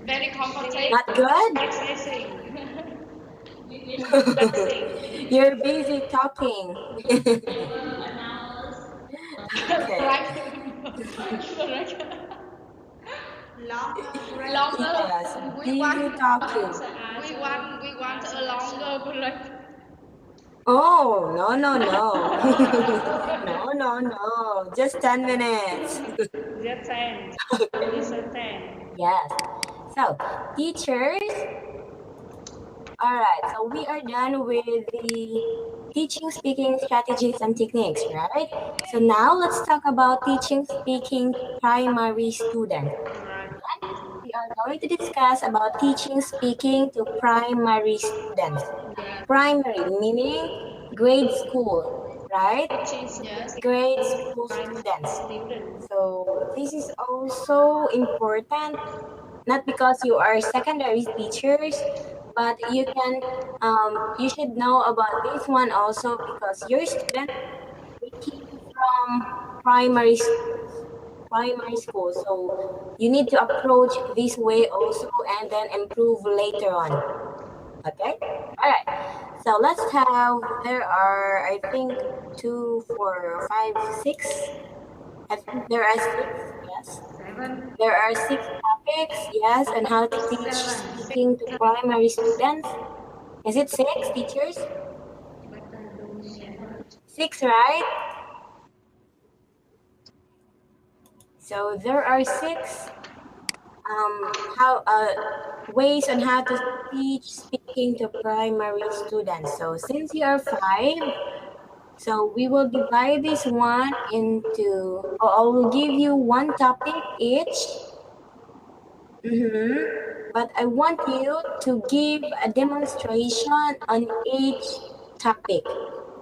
Very comfortable. Not good? You're busy talking. Okay. Longer. Yes, We busy want. talking. We want a longer correct. Oh, no, no, no. No, no, no. Just 10 minutes. Just 10. It's a 10. Yes. So, teachers, all right. So, we are done with the teaching speaking strategies and techniques, right? So, now let's talk about teaching speaking to primary students. Right. We are going to discuss about teaching speaking to primary students. Yeah. Primary meaning grade school, right? Yes. Grade school students. Student. So this is also important, not because you are secondary teachers, but you should know about this one also because your student they came from primary school. So you need to approach this way also and then improve later on. Okay? All right. So let's have, there are, I think, 2, 4, 5, 6. I think there are 6, yes. 7. There are 6 topics, yes, on how to teach speaking to primary students. Is it 6 teachers? 6, right? So there are 6 how ways on how to teach speaking to primary students. So since you are 5, so we will divide this one into, or I will give you one topic each. But I want you to give a demonstration on each topic.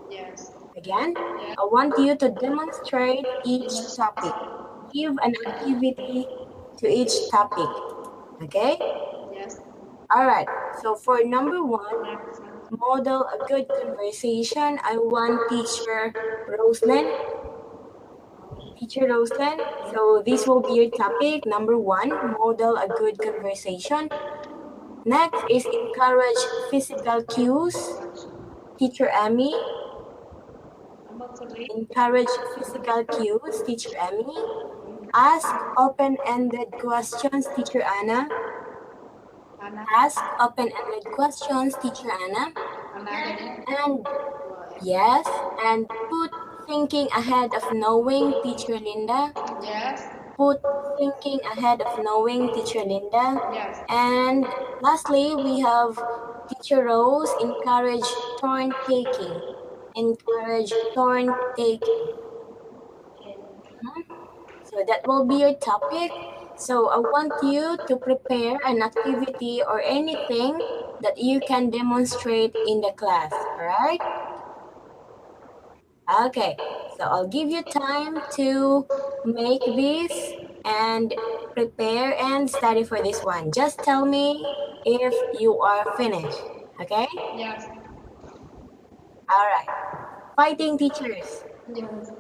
Yes. Again, I want you to demonstrate each topic. Give an activity to each topic. Okay? Yes. All right. So for number 1, model a good conversation, I want Teacher Roslyn. So this will be your topic. Number 1, model a good conversation. Next is encourage physical cues. Teacher Emmy. Number 3. Encourage physical cues. Teacher Emmy. Ask open-ended questions. Teacher Anna. Anna. Ask open-ended questions. Teacher Anna. Anna. And yes, and put thinking ahead of knowing. Teacher Linda. Yes. Put thinking ahead of knowing. Teacher Linda. Yes. And lastly, we have Teacher Rose, encourage turn taking. Encourage turn taking. So that will be your topic. So I want you to prepare an activity or anything that you can demonstrate in the class. Alright? Okay. So I'll give you time to make this and prepare and study for this one. Just tell me if you are finished. Okay? Yes. Alright. Fighting teachers. Yes.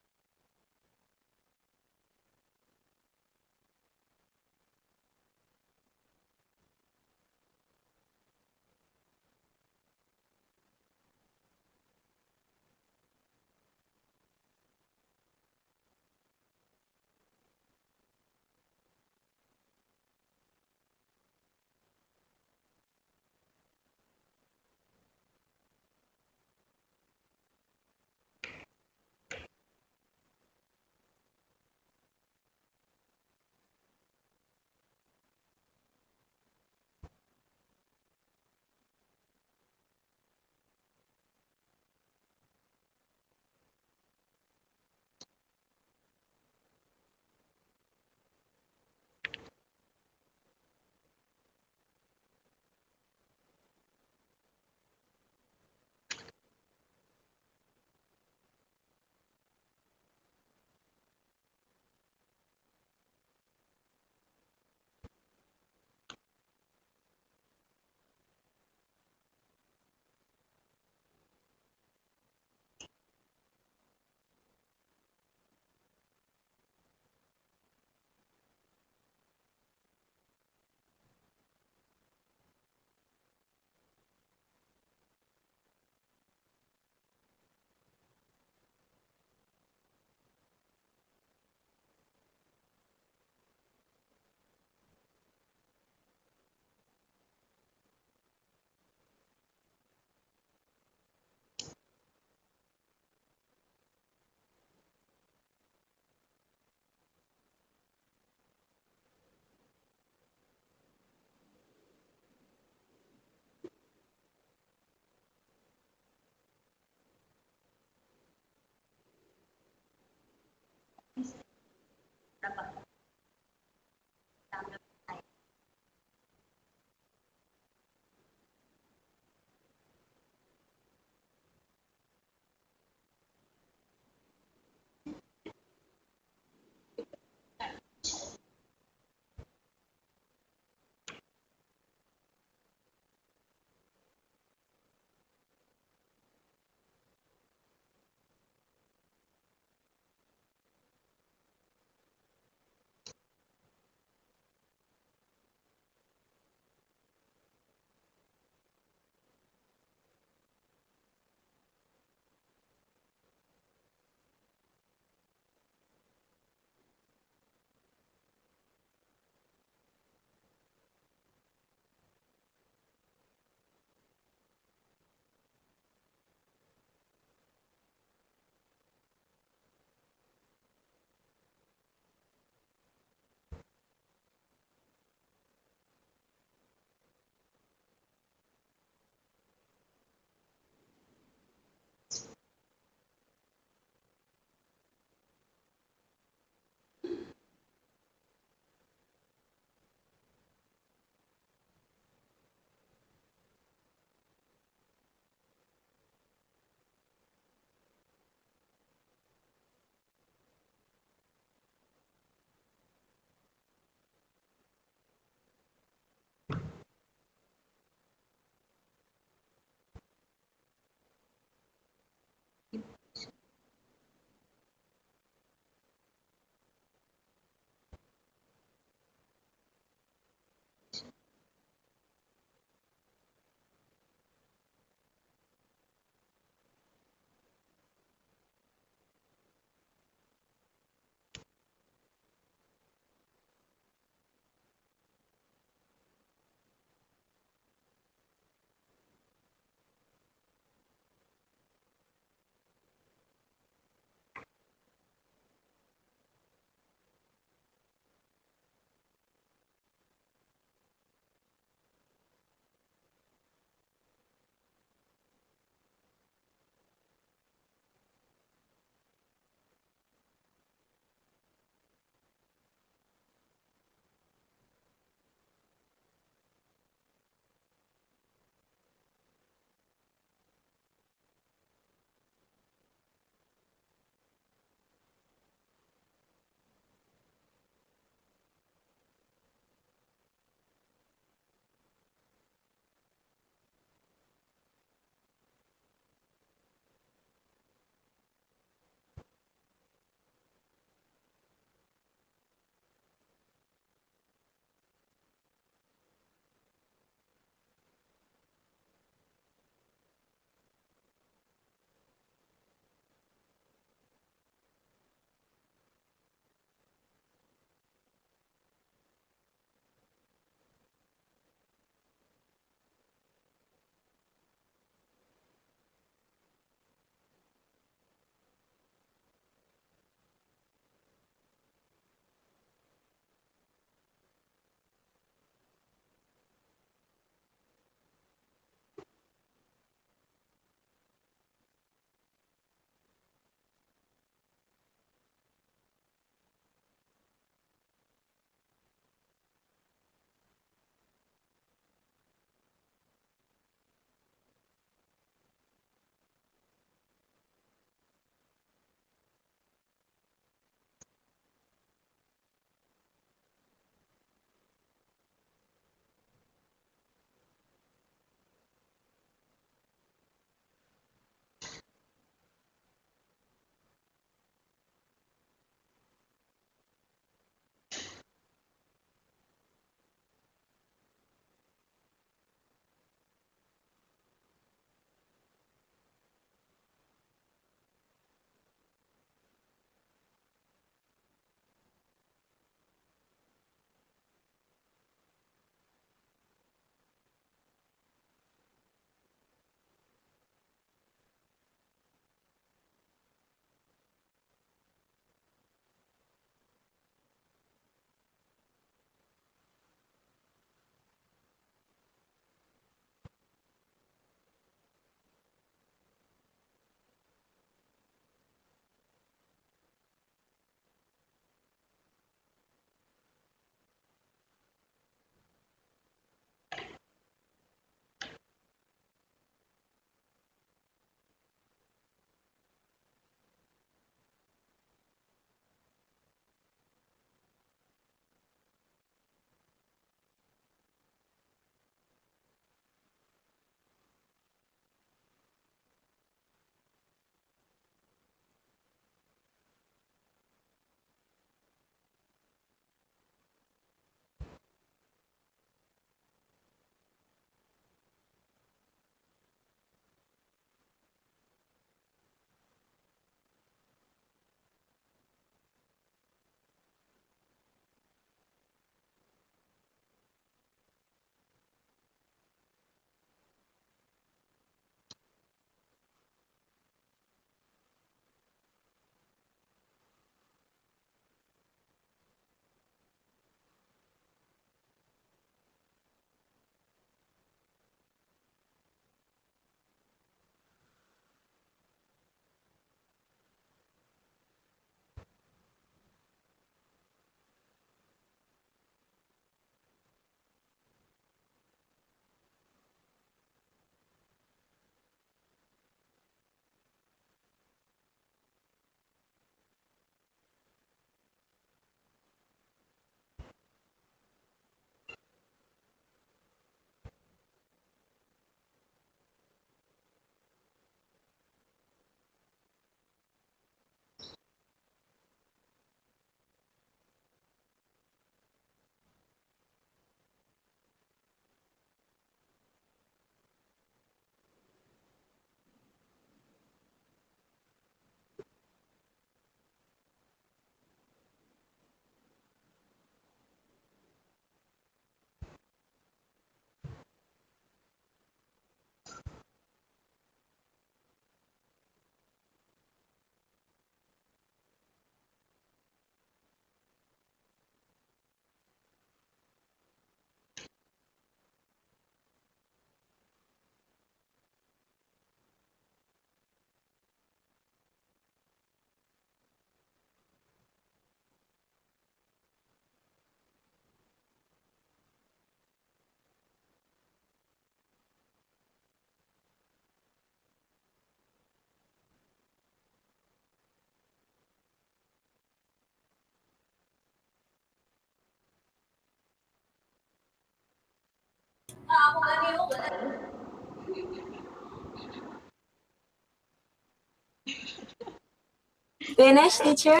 Finish, teachers?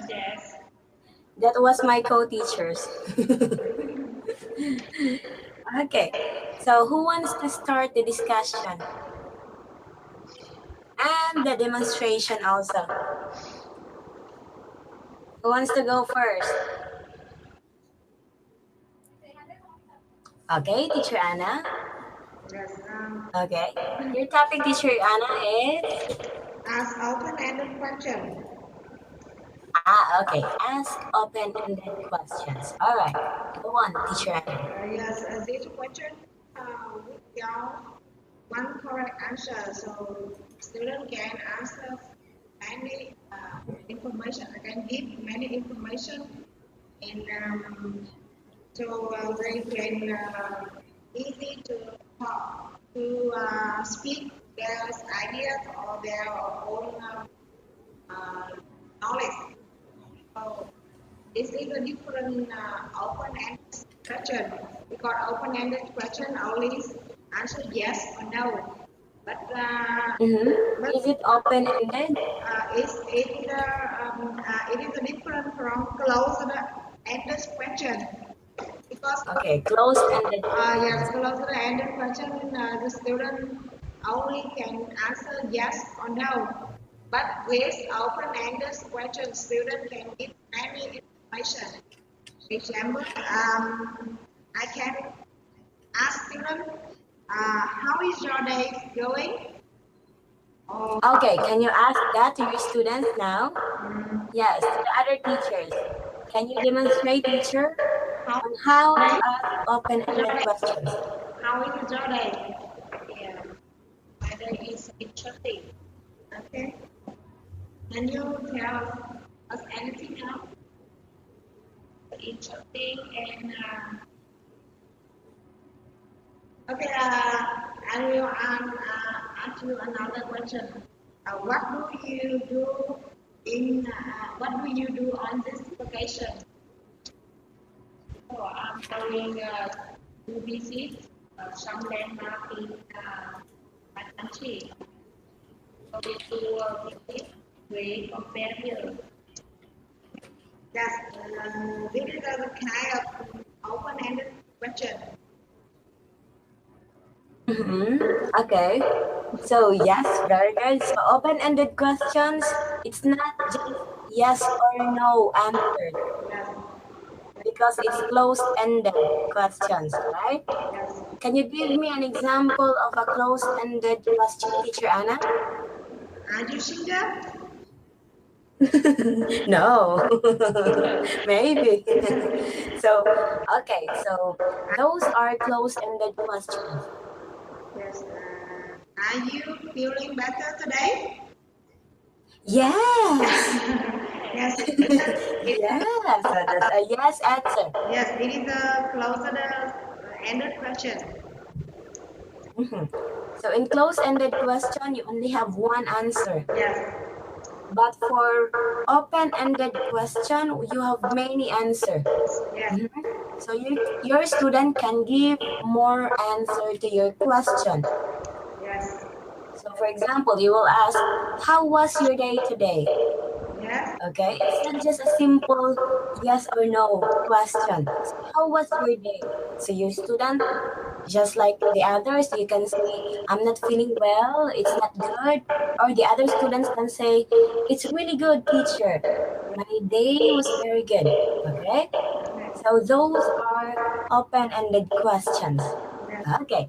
Yes. That was my co-teachers. Okay, so who wants to start the discussion? And the demonstration also. Who wants to go first? Okay, teacher Anna. Yes. Okay. Your topic, teacher Anna, is? Ask open-ended question. Okay. Ask open-ended questions. All right. Go on, teacher Anna. Yes, this question with your one correct answer, so student can answer many information. I can give many information, and so they can easy to talk, to speak their ideas or their own knowledge. So this is a different open-ended question because open-ended question only answer yes or no. But Mm-hmm. Is it open-ended? it is a different from closed-ended question because Okay, closed-ended. yes, closed-ended question the student only can answer yes or no. But with open-ended question, student can give many information. Example, I can ask student, how is your day going? Or Okay, can you ask that to your students now? Yes, to the other teachers. Can you demonstrate, teacher, how on how to ask open-ended questions? how is your day? Yeah, my day is interesting. Okay, can you tell us anything else interesting and okay, I will ask you another question. What do you do what do you do on this vacation? So I'm going to visit some landmark in my country. Going to visit Great Barrier. Yes, this is a kind of open-ended question. Mm-hmm. Okay. So yes, very good. So open-ended questions, it's not just yes or no answer Yes, because it's closed-ended questions, right? yes. Can you give me an example of a closed-ended question, teacher Anna? Are you single? No, maybe. So, okay, so those are closed-ended questions. Yes. Are you feeling better today? Yes, Yes. yes, so that's a yes answer. Yes, it is a closer ended question. Mhm. So in close-ended question, you only have one answer. Yes. But for open-ended question, you have many answer. Yes. Mhm. So your student can give more answer to your question. Yes. So for example, you will ask, how was your day today? Yes. Okay, it's not just a simple yes or no question. So how was your day? So your student, just like the others, you can say, I'm not feeling well, it's not good. Or the other students can say, it's really good, teacher. My day was very good. Okay, so those are open-ended questions. Yes. Okay,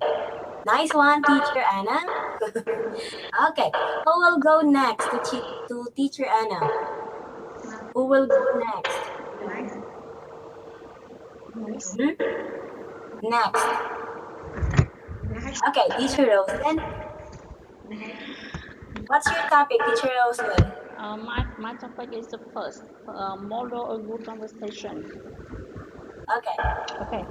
nice one, teacher Anna. Okay, who will go next to teacher Anna? Who will go next? Nice. Nice. Mhm. Next. Nice. Okay, teacher Roslyn. What's your topic, teacher Roslyn? My topic is the first model of good conversation. Okay. Okay,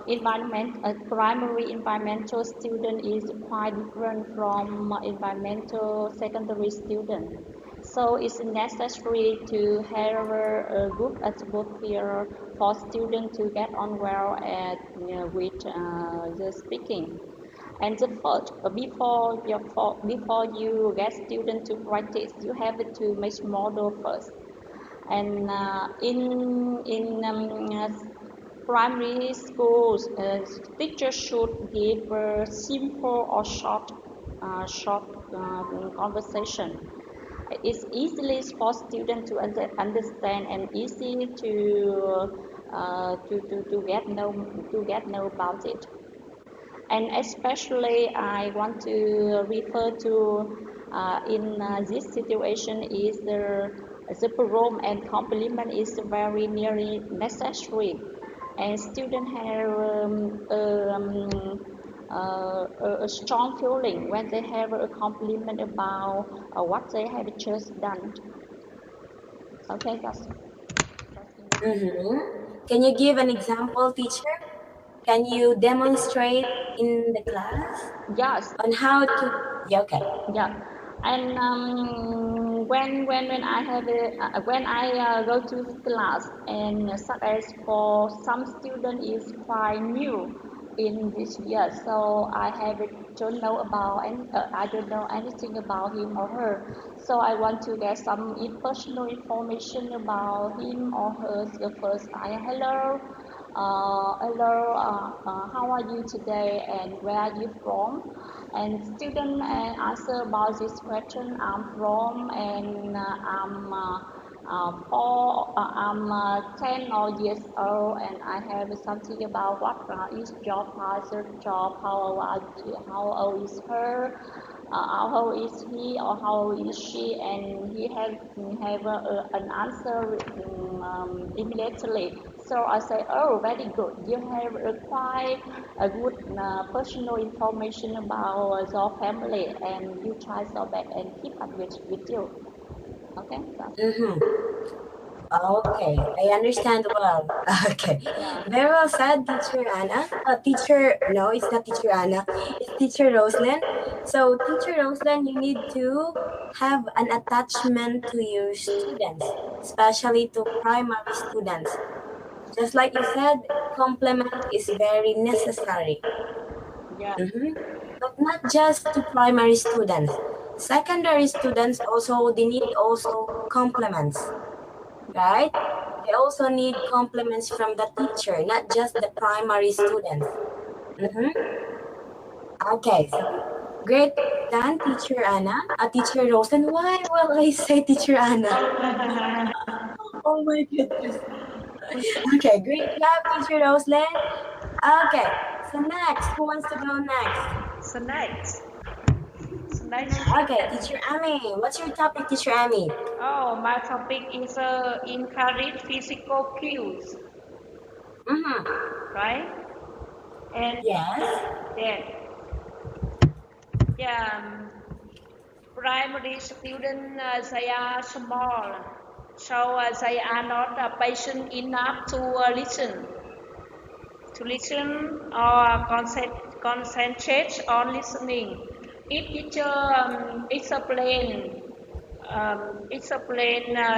environment primary environmental student is quite different from environmental secondary student. So it's necessary to have a good atmosphere for students to get on well at, with the speaking. And the first, before you get students to practice, you have to make model first. And in primary schools, teachers should give simple or short conversation. It's easily for students to understand and easy to get know about it. And especially I want to refer to in this situation is the program and compliment is very nearly necessary, and students have a strong feeling when they have a compliment about what they have just done. Okay, that's Mm-hmm. Can you give an example, teacher? Can you demonstrate in the class yes. on how to? Yeah, okay. Yeah, and when I have when I go to class, and such as for some student is quite new in this year, so I have don't know about, and I don't know anything about him or her, so I want to get some personal information about him or her. So first, hello. Hello, how are you today, and where are you from? And student answer about this question. I'm from, and I'm 10 or years old, and I have something about what is your father's job, how old is her, how old is he or how old is she, and he have an answer immediately. So I say, oh, very good. You have quite a good personal information about your family, and you try so bad and keep up with you. Okay, Mm-hmm. Okay, I understand well. Okay, yeah, very well said, Teacher Anna. Teacher, no, it's not Teacher Anna. It's Teacher Roslyn. So, Teacher Roslyn, you need to have an attachment to your students, especially to primary students. Just like you said, compliment is very necessary. yeah, Mhm. But not just to primary students. Secondary students also, they need also compliments, right? They also need compliments from the teacher, not just the primary students. Mhm. Okay, so great done, Teacher Anna. Teacher Rosen, why will I say Teacher Anna? Oh my goodness. Okay, great job, Teacher Roslyn. Okay, so next, who wants to go next? so nice. So nice. Okay, Teacher Amy, what's your topic, Teacher Amy? Oh, my topic is encourage physical cues, Mm-hmm. right? And Yes. then, yeah, primary student they are small, so they are not patient enough to listen or concentrate on listening. If teacher explain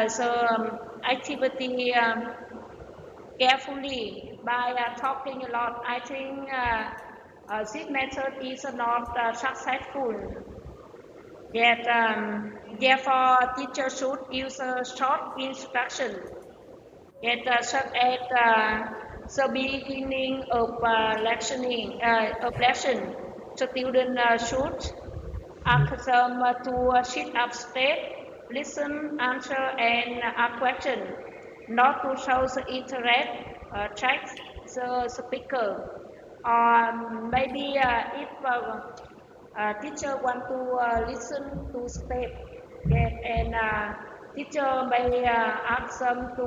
the activity carefully by talking a lot, I think this method is not successful. Yet, therefore, teacher should use a short instruction. Yet, such at the beginning of lesson, student should ask them to sit up straight, listen, answer, and ask question, not to show the interest, track the speaker. Or maybe if teacher want to listen to step, yeah, and teacher may ask them to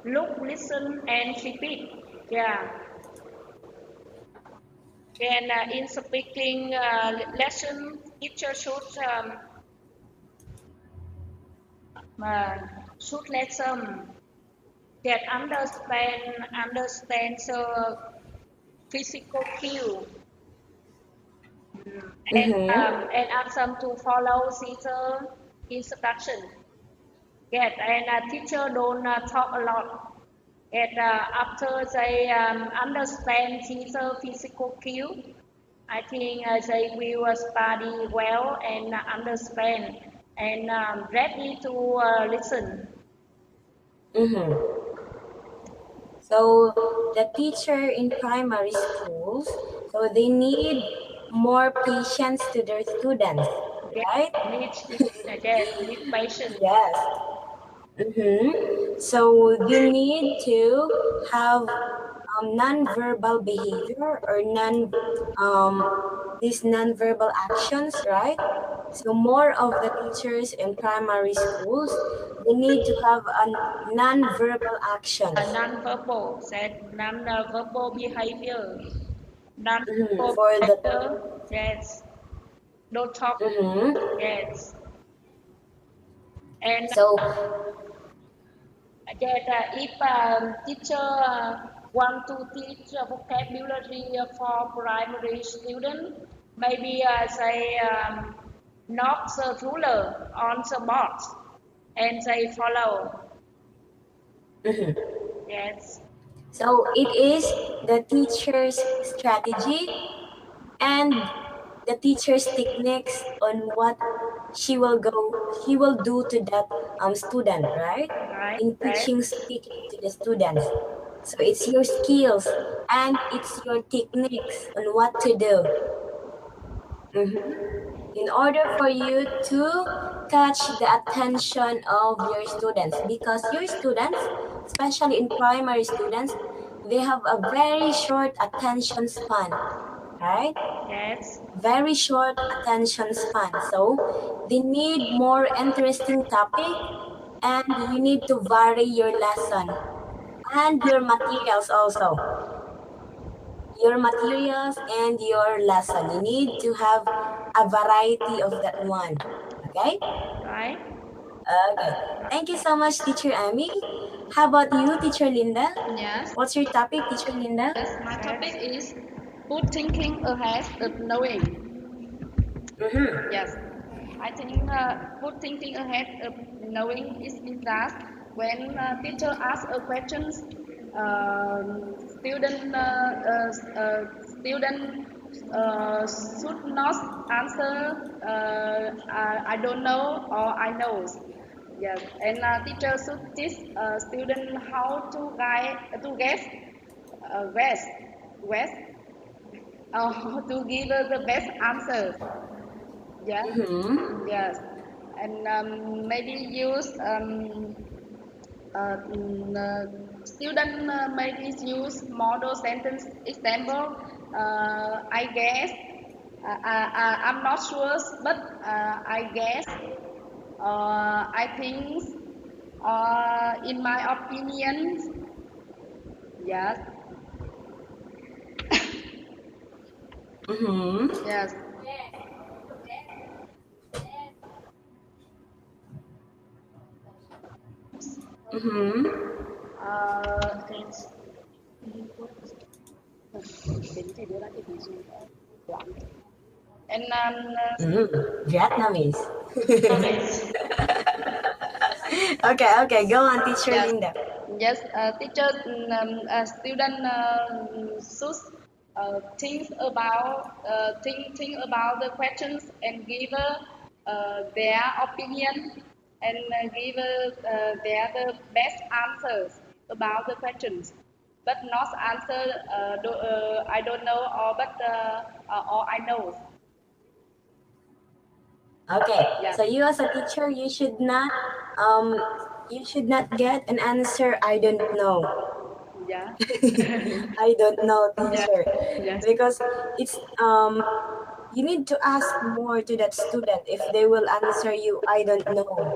look, listen, and repeat. Yeah. And in speaking lesson, teacher uh, should let them get understand the physical cue, Mm-hmm. and ask them to follow Caesar. instruction. Yes, and teacher don't talk a lot. And after they understand teacher physical cue, I think they will study well and understand and ready to listen. Mm-hmm. So the teacher in primary schools, so they need more patience to their students, Yes, right? need patience. Yes. Mm-hmm. So they need to have non-verbal behavior or these non-verbal actions, right? So more of the teachers in primary schools, they need to have a non-verbal actions Non-verbal, said non-verbal behavior, non-verbal for the behavior. Yes, don't talk. mm-hmm. Yes, and So that if teacher want to teach vocabulary for primary student, maybe they knock the ruler on the board and they follow. mhm. Yes, So it is the teacher's strategy and the teacher's techniques on what she will do to that student, right? right, In right, teaching speaking to the students. So it's your skills and it's your techniques on what to do. Mhm. In order for you to catch the attention of your students, because your students, especially in primary students, they have a very short attention span, right? yes, Very short attention span. So they need more interesting topic and you need to vary your lesson and your materials also. Your materials and your lesson. You need to have a variety of that one. Okay? right. Okay. Thank you so much, Teacher Amy. How about you, Teacher Linda? Yes. What's your topic, Teacher Linda? Yes. My Yes, topic is good thinking ahead of knowing. Mm-hmm. Yes. I think good thinking ahead of knowing is in class when teacher asks a questions, student should not answer I don't know or I know. Yes, and teacher should teach student how to guess west west to give the best answer. Yeah. Mm-hmm. Yes, and maybe use student maybe use model sentence example. I guess. I'm not sure, but I guess. I think. In my opinion, yes, Mm-hmm. yes, Mm-hmm. thanks. And Mm-hmm. Vietnamese. Vietnamese. Okay, okay. Go on, Teacher Yes, Linda. yes. Teacher, student should think about the questions and give their opinion and give their the best answers about the questions, but not answer I don't know or I know. Okay. Yeah, So you as a teacher, um you should not get an answer I don't know. yeah, I don't know, yeah, teacher. yes, Because it's you need to ask more to that student if they will answer you I don't know.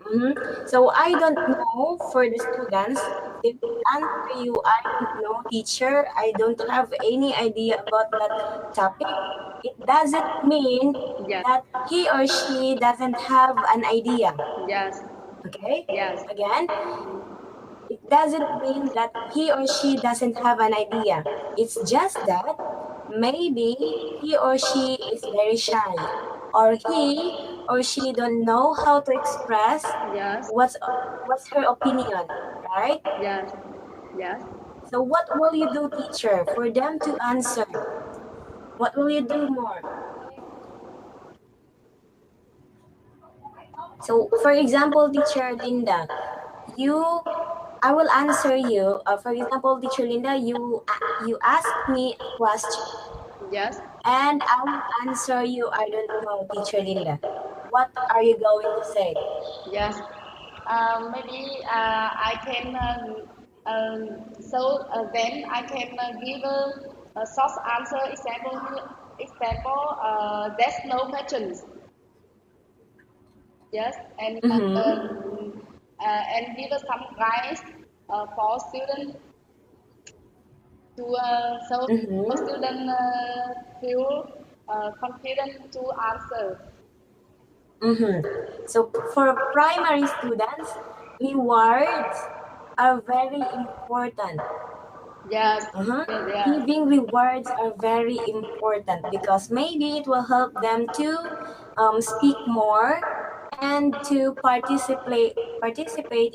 Mhm. So I don't know for the students. If they will answer you, I don't know, teacher. I don't have any idea about that topic. It doesn't mean yes, that he or she doesn't have an idea. yes, Okay? yes, Again, it doesn't mean that he or she doesn't have an idea. It's just that maybe he or she is very shy or he or she don't know how to express Yes. what's her opinion, right? Yes. Yes. So what will you do, teacher, for them to answer? What will you do more? So, for example, teacher Linda, you, I will answer you. For example, teacher Linda, you ask me a question, Yes. and I will answer you. I don't know, teacher Linda. What are you going to say? Yes. Maybe I can. Then I can give a short answer. There's no questions. Yes, Mm-hmm. and give us some guides for students to Mm-hmm. student feel confident to answer. Mm-hmm. So for primary students, rewards are very important. Yes, Uh-huh. yes, yes, Giving rewards are very important because maybe it will help them to speak more and to participate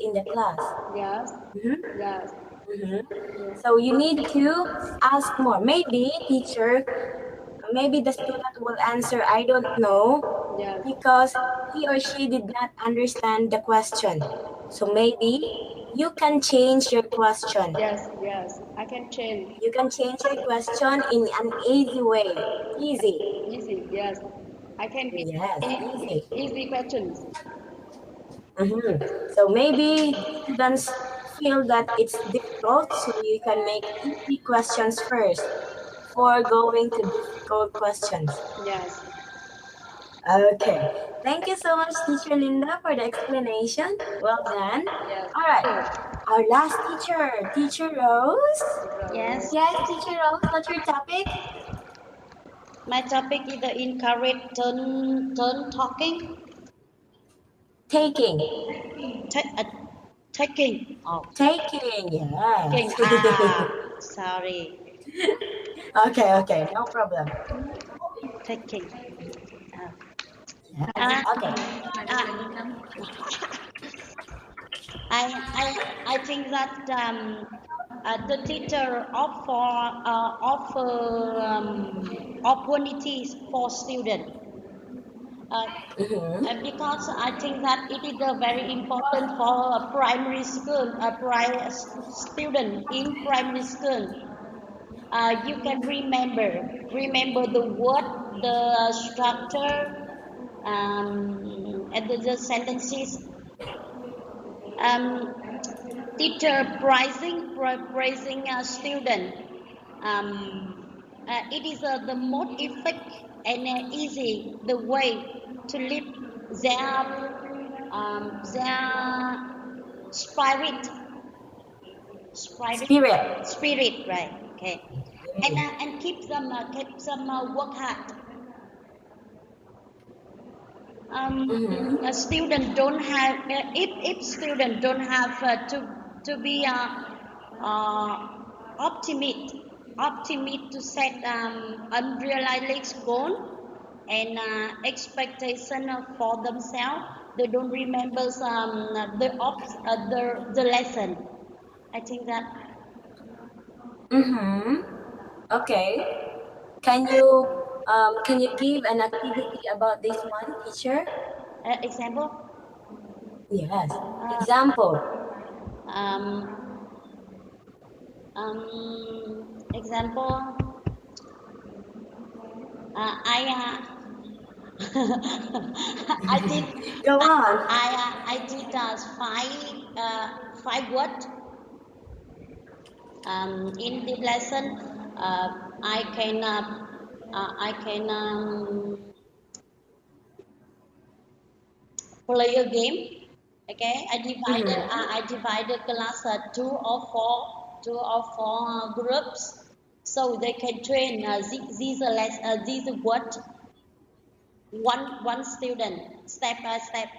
in the class. yes, Mhm, yes, mhm. yes, So you need to ask more. Maybe teacher, maybe the student will answer, I don't know, yes, because he or she did not understand the question. So maybe you can change your question. yes, yes. I can change. You can change your question in an easy way. Easy. Easy, yes. I can give Yes, easy. easy questions. So maybe students feel that it's difficult, so you can make easy questions first before going to difficult questions. Yes, Okay. Thank you so much, Teacher Linda, for the explanation. Well done. yes. All right. Our last teacher, Teacher Rose. Yes, Yes, Teacher Rose, what's your topic? my topic is the encourage turn talking, Taking. ta- uh, taking. Oh, Taking, taking. yes. Sorry, Okay, okay, no problem. taking. Uh, Yes, uh, okay. I think that the teacher offer opportunities for students. Uh, because I think that it is very important for a primary school, student in primary school. You can remember the word, the structure, and the sentences. Um, Teacher praising a student. It is the most effective and easy the way to lift their spirit, spirit, Spirit. spirit, right? Okay, and keep them work hard. A student don't have if student don't have to be uh, optimist to set unrealistic goal and expectation for themselves. They don't remember the lesson. I think that Mm-hmm. Okay. Can you give an activity about this one, teacher? example. Yes. Uh, Example. um, Example. I I did Go on. I did five words in the lesson. I can I can play a game. Okay, I divided class two or four groups, so they can train these what one student step by step.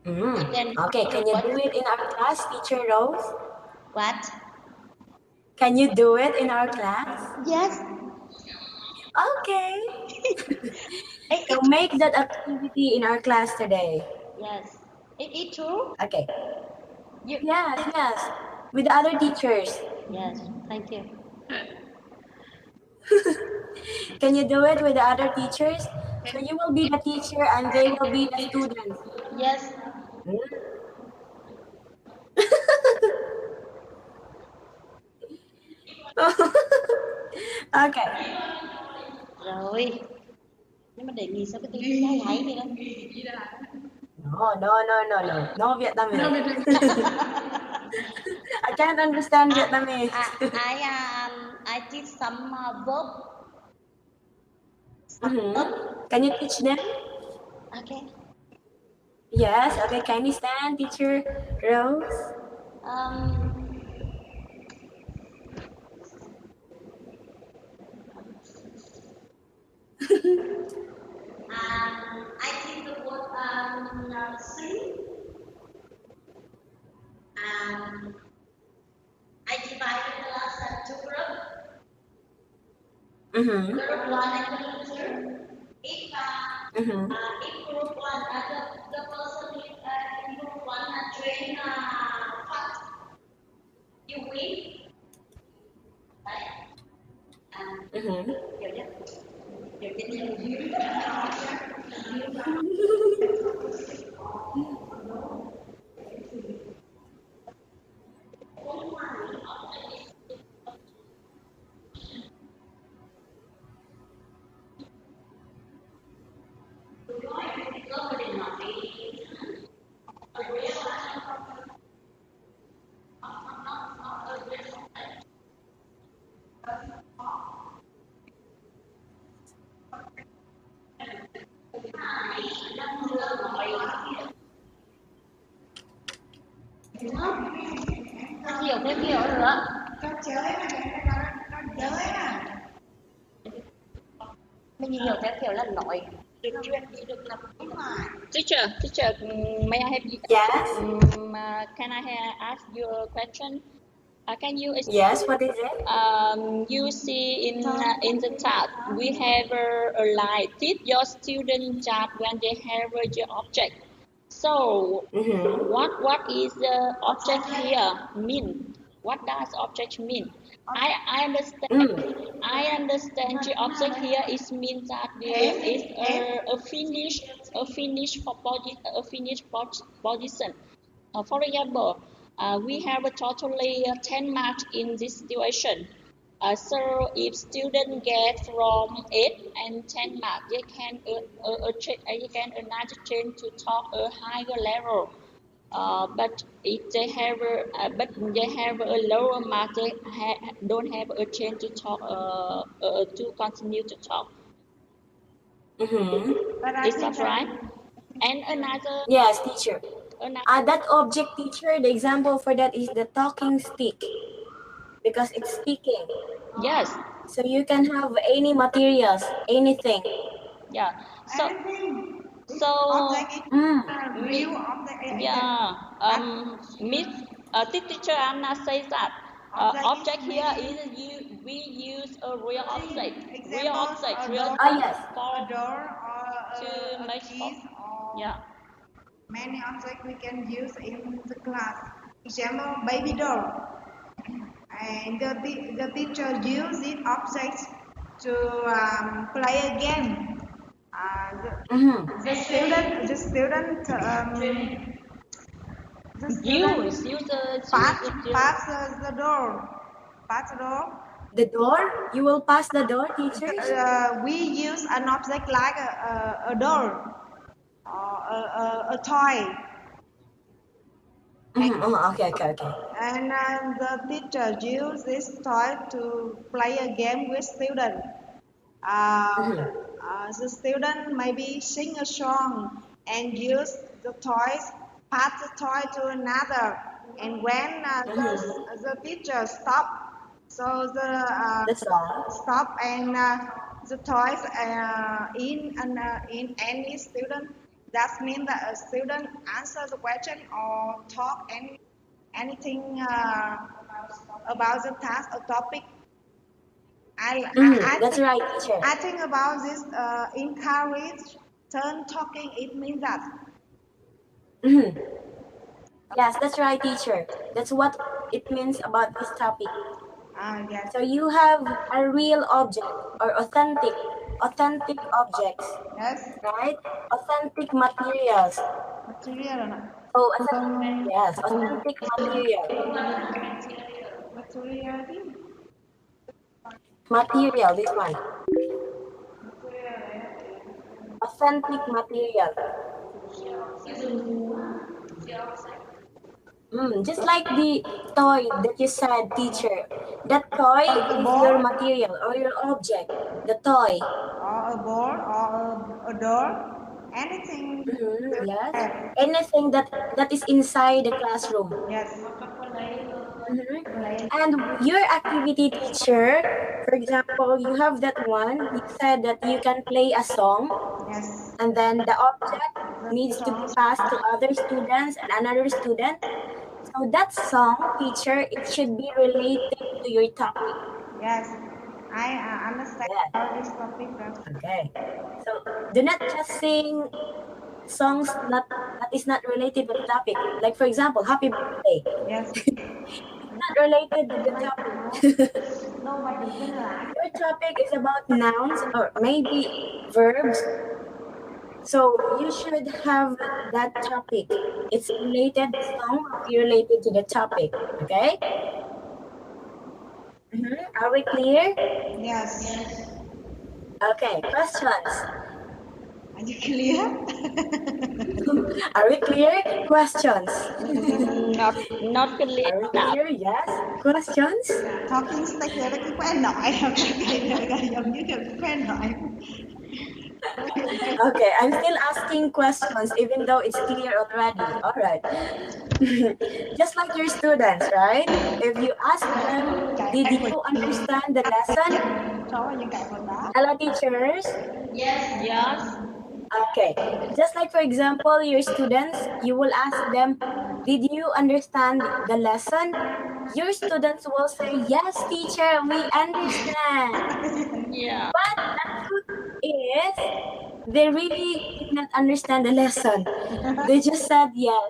Mm. And then Okay, can you do it in our class, Teacher Rose? what? Can you do it in our class? Yes. Okay. So It, make that activity in our class today. yes, it true. Okay. You, Yes, yes. With the other teachers. yes, thank you. Can you do it with the other teachers? So you will be the teacher and they will be the students. Yes, Okay. rồi. Nhưng mà để nghỉ sao cái tiếng trai gái vậy đó. No, no, no, no, no. No Vietnamese. I can't understand Vietnamese. I did some verb. Can you teach them? Okay. Yes. Okay. Can you stand, teacher Rose? Um, I think the word sing. Um, I divided the class into two groups. Mm-hmm. Group one and group two. Mm-hmm. If group one, the person in group one train fast, you win, right? Mm-hmm. Hiểu nhé. Hiểu cái gì? Hiểu thêm hiểu nữa. Con chơi mà con chơi à. Mình hiểu theo kiểu là nói được truyền đi được làm đúng rồi. Teacher, may I have you? Yes. Can I ask you a question? Can you Yes. What is it? you see in the chat we have a line teach your student job when they have your object. So Mm-hmm. what is the object here mean? What does object mean? I understand. Mm. I understand the object here is means that there is a finish for position. For example, we have a totally 10 marks in this situation. So if students get from 8 and 10 marks, they can another change to talk a higher level. But if they have a lower mark, they don't have a chance to talk to continue to talk. Mm-hmm. Is that right? And another Yes, teacher. another That object, teacher, the example for that is the talking stick because it's speaking. yes, So you can have any materials, anything. yeah. So Anything. so Object is Mm. real object. yeah. Miss teacher Anna says that object here is we use a real object. Real Examples, object. a Real door, Oh, yes. a door or to a make keys or yeah. many objects we can use in the class. Example, baby doll. And the teacher use these objects to play a game. Mm-hmm. The student Use the pass the door. Pass the door. The door? You will pass the door, teachers? We use an object like a door or a toy. Mm-hmm. Oh, okay, okay, okay. And the teacher use this toy to play a game with students. The student maybe sing a song and use the toys, pass the toy to another. And when the teacher stop, so The song. stop and the toys in any student. That means that a student answer the question or talk anything about the task or topic. That's right, teacher. I think about this encourage turn talking. It means that. Mhm. Yes, that's right, teacher. That's what it means about this topic. Yes. So you have a real object or authentic objects, Yes. right? Authentic materials. Material or not? Oh, yes, authentic material. Material. Material, this one. Authentic material. Just like the toy that you said, teacher. That toy A is your board material or your object. The toy. or a board or a door. Anything. Yes. Have. Anything that is inside the classroom. Yes. Mhm. And your activity teacher, for example, you have that one. You said that you can play a song, Yes. and then the object The needs to be songs. passed to other students and another student. So that song, teacher, it should be related to your topic. Yes. I understand Yes. all this topic. Okay. So do not just sing songs that is not related to the topic. Like for example, Happy Birthday. Yes. It's not related to the topic. Your topic is about nouns or maybe verbs. So you should have that topic. It's related, the song will be related to the topic. Okay? Are we clear? Yes. Okay, questions. Are you clear? Are we clear? Questions. Not clear Are we enough. clear? Yes. Questions? Talking stick là cái quen nói không? Cái giống như kiểu quen nói. Okay, I'm still asking questions even though it's clear already. All right. Just like your students, right? If you ask them, did you understand the lesson? Cho những cái phần đó. Hello, teachers. Yes. Okay. Just like, for example, your students, you will ask them, did you understand the lesson? Your students will say, yes, teacher, we understand. Yeah. But the truth is, they really did not understand the lesson. They just said yes.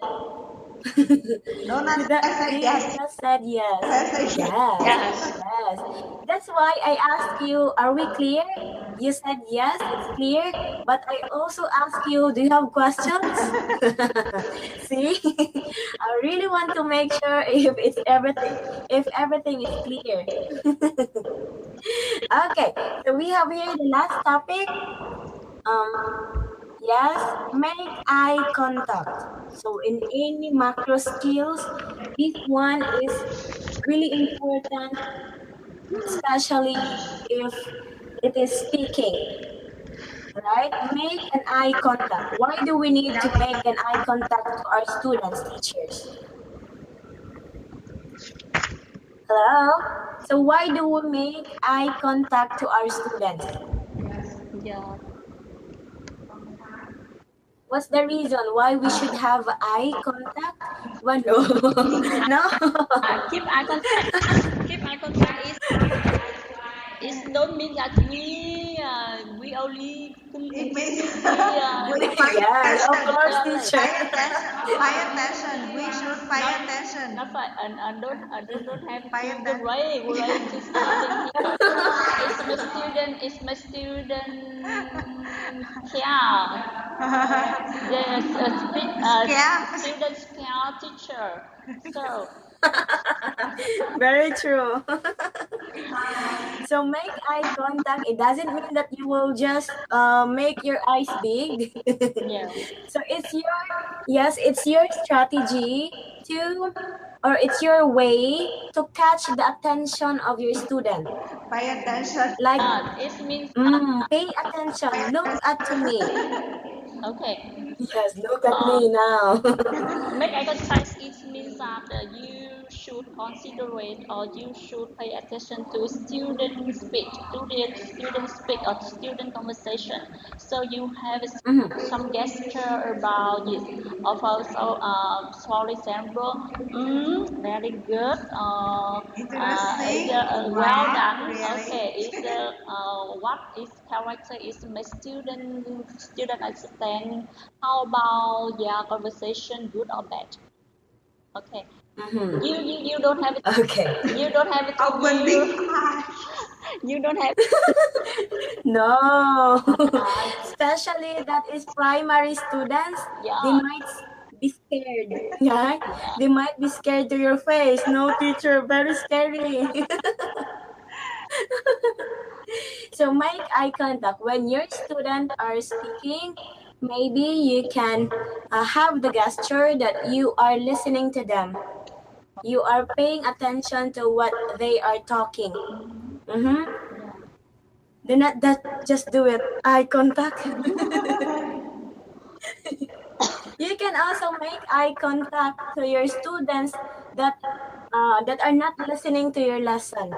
Don't understand, They yes. just said yes. Yes. Yes. That's why I asked you, are we clear? You said yes, it's clear. But I also asked you, do you have questions? See? I really want to make sure if everything is clear. Okay, so we have here the last topic. Yes, make eye contact. So in any macro skills, this one is really important, especially if it is speaking. Right? Make an eye contact. Why do we need to make an eye contact to our students, teachers? Hello? So why do we make eye contact to our students? Yeah. What's the reason why we should have eye contact? Well, no. No. Keep eye contact. Keep eye contact is don't mean that we only It means Yes, of course, teacher. Pay attention. We should pay attention. not fight and don't have Pay to the way to studying here. It's my student care. Yes, student care teacher. So Very true. So make eye contact. It doesn't mean that you will just make your eyes big. yeah. So it's your strategy to, or it's your way to catch the attention of your student. Pay attention. Like, It means pay attention. Look at me. okay. Yes, look at me now. Make eye contact it means that you should considerate or you should pay attention to student speech, student speak or student conversation. So you have some gesture about this. Of also, for example, very good. Well Wow, done. really? Okay, is what is character is my student understand. How about their conversation, good or bad? Okay. You don't have it. Okay. You don't have it to Open big eyes. you don't have No. Especially that is primary students, they yeah might be scared. Yeah. They might be scared to your face. No, teacher, very scary. So make eye contact when your students are speaking. Maybe you can have the gesture that you are listening to them. You are paying attention to what they are talking. Do not that just do it. Eye contact. You can also make eye contact to your students that are not listening to your lesson.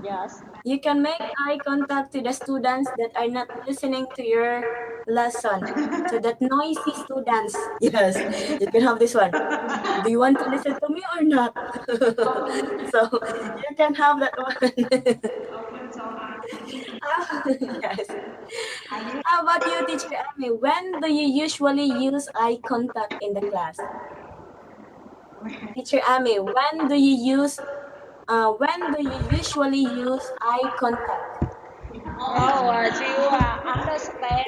yes You can make eye contact to the students that are not listening to your lesson. To that noisy students. Yes, you can have this one. Do you want to listen to me or not? So you can have that one. Yes. How about you, teacher Amy? When do you usually use eye contact in the class? Teacher Amy, when do you usually use eye contact? oh you understand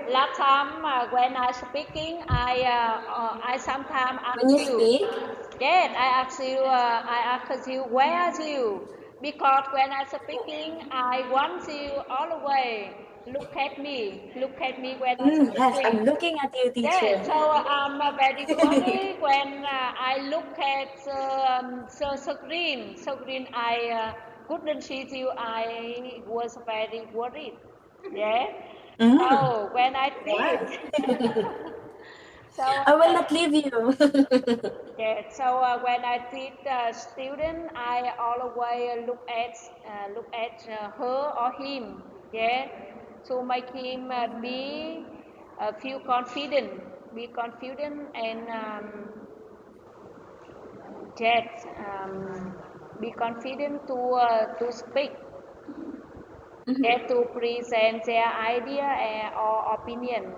last time when I speaking I sometimes When ask you you speak? yes I ask you where are you because when I speaking I want you all the way look at me when I Yes, speaking. I'm looking at you, Yeah, teacher. so I'm very worried when I look at screen. Screen, I couldn't see you. I was very worried. Yeah. So when I Why? did, so I will not leave you. yeah, so when I did student, I always look at her or him. Yeah, to make him feel confident, be confident and that be confident to speak, to present their idea or opinion,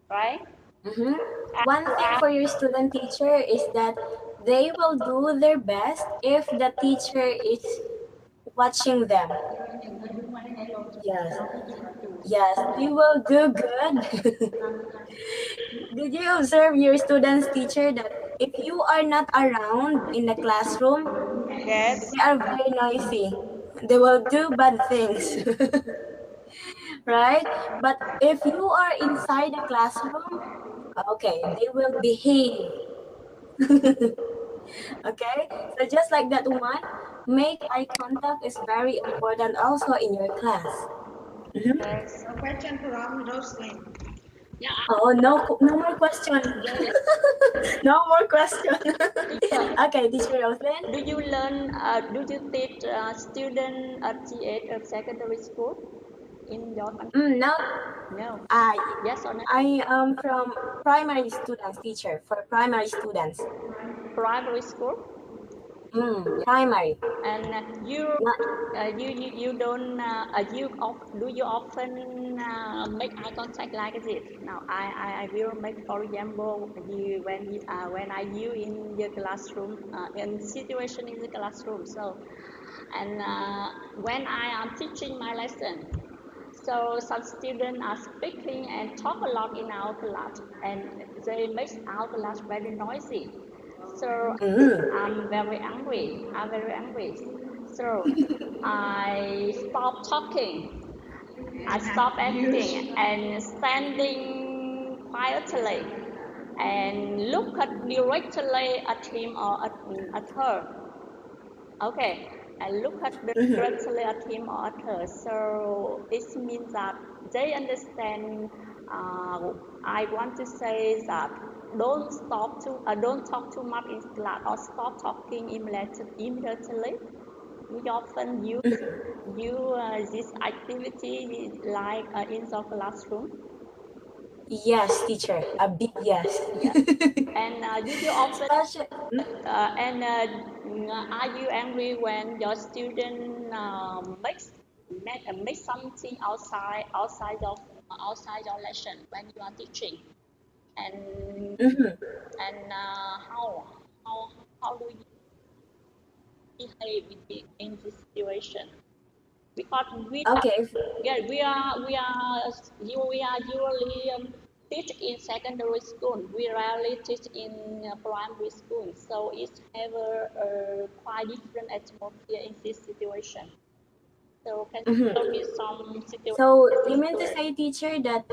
right? Mhm. One To thing ask for your student teacher is that they will do their best if the teacher is watching them. Yes. Yes, they will do good. Did you observe your students' teacher that if you are not around in the classroom, yes. they are very noisy. They will do bad things. Right? But if you are inside the classroom, okay, they will behave. Okay? So just like that one, make eye contact is very important also in your class. Yes. A question from Roslyn. Yeah, Oh, no more question. No more question. teacher, Okay, teacher Roslyn. do you teach student at the of secondary school in your country? Now No. I Yes or no? I am from primary students teacher for primary students. Primary school? Primary. And Not you don't do you often make eye contact like this? Now I will make for example when I you in the classroom in situation in the classroom. So and when I am teaching my lesson, so some students are speaking and talk a lot in our class, and they make our class very noisy. So I'm very angry. I'm very angry. So I stop talking. I stop acting and standing quietly and look directly at him or at her. Okay, I look directly at him or at her. So it means that they understand. I want to say that don't talk too much in class or stop talking immediately. We often use this activity like in the classroom. Yes, teacher. A big yes. Yeah. And do you often Especially, are you angry when your student make something outside your lesson when you are teaching? And mhm. how how do you behave in this situation? Because Okay. yeah, we are usually teach in secondary school. We rarely teach in primary school, so it's have a quite different atmosphere in this situation. So can you Mhm. tell me some So you situations? mean to say, teacher, that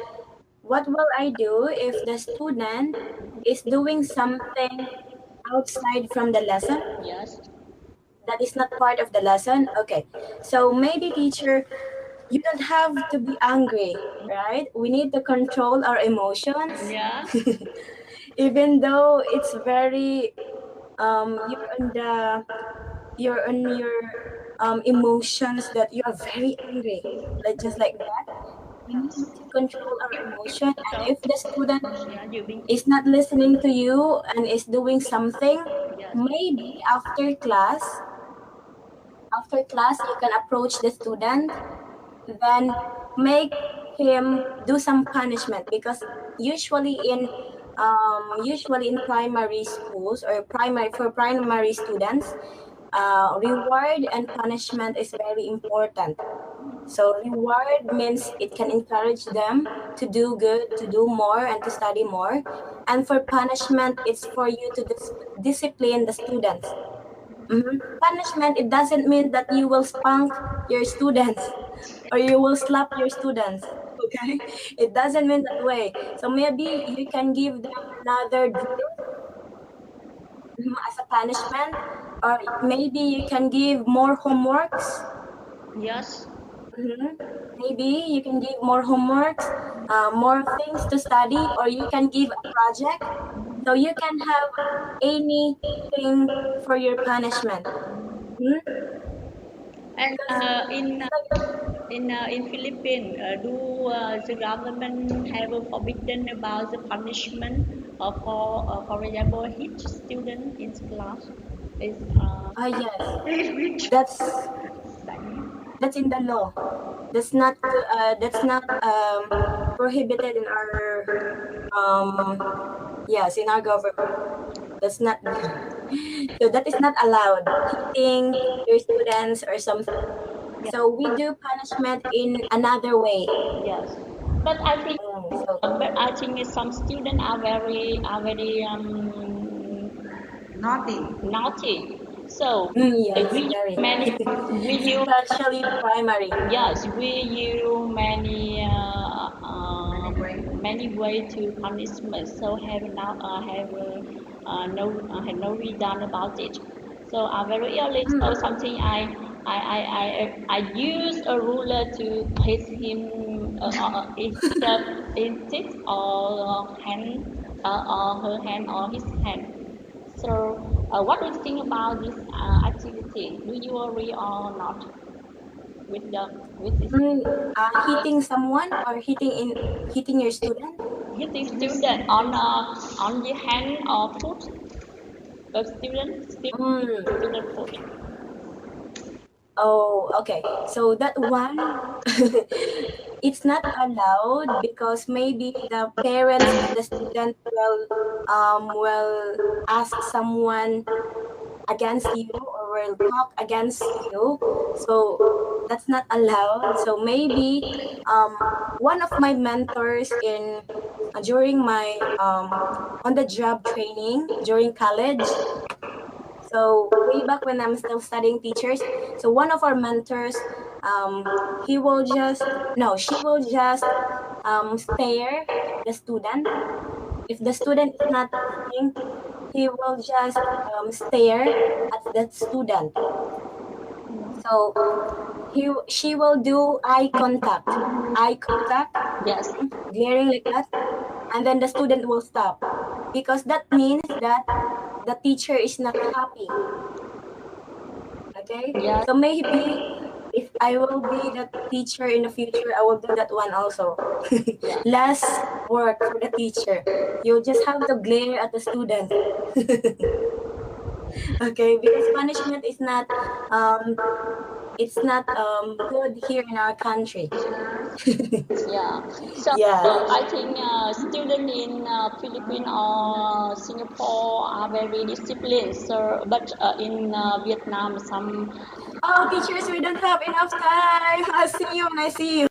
what will I do if the student is doing something outside from the lesson Yes, that is not part of the lesson? Okay. So maybe, teacher, you don't have to be angry, right? We need to control our emotions, yeah, even though it's very you're on your emotions that you are very angry, like just like that. We need to control our emotion, and so if the student yeah, you being is not listening to you and is doing something, yes, maybe after class you can approach the student, then make him do some punishment, because usually in primary schools or primary students, reward and punishment is very important. So reward means it can encourage them to do good, to do more, and to study more. And for punishment, it's for you to discipline the students. Punishment, it doesn't mean that you will spank your students or you will slap your students. Okay? It doesn't mean that way. So maybe you can give them another drill, as a punishment, or maybe you can give more homeworks. yes, Mhm. Maybe you can give more homeworks, more things to study, or you can give a project. So you can have anything for your punishment. Mhm. and Because it's like, in Philippines, do the government have a forbidden about the punishment for example, hit student in class? Is yes, that's that's in the law. That's not prohibited in our yes, in our government. That's not so that is not allowed. Hitting your students or something. yeah, So we do punishment in another way. yes, but I think So some students are very Naughty. naughty. So yes, we use very. we use Especially primary. yes, we use Many way. many way to punishment. So have no reason about it. So I very early. So something I use a ruler to hit him in his or hand or her hand or his hand. So what do you think about this activity? Do you agree or not with the with this? Hitting someone or hitting your student. Hitting student on the hand or foot, the Mm. student foot. Oh, okay. So that one, it's not allowed because maybe the parents of the student will ask someone against you or will talk against you. So that's not allowed. So maybe one of my mentors in during my on the job training during college. So way back when I'm still studying teachers, so one of our mentors, he will just no, she will just stare at the student. If the student is not eating, he will just stare at that student. So she will do eye contact, Yes. glaring like that, and then the student will stop. because that means that the teacher is not happy. Okay, Yeah. so maybe if I will be the teacher in the future, I will do that one also. Yeah. Less work for the teacher. You just have to glare at the student. Okay, because punishment is not it's not good here in our country. Yeah. So Yeah. I think students in Philippines or Singapore are very disciplined. So, but in Vietnam, some Oh, teachers, we don't have enough time. I'll see you when I see you.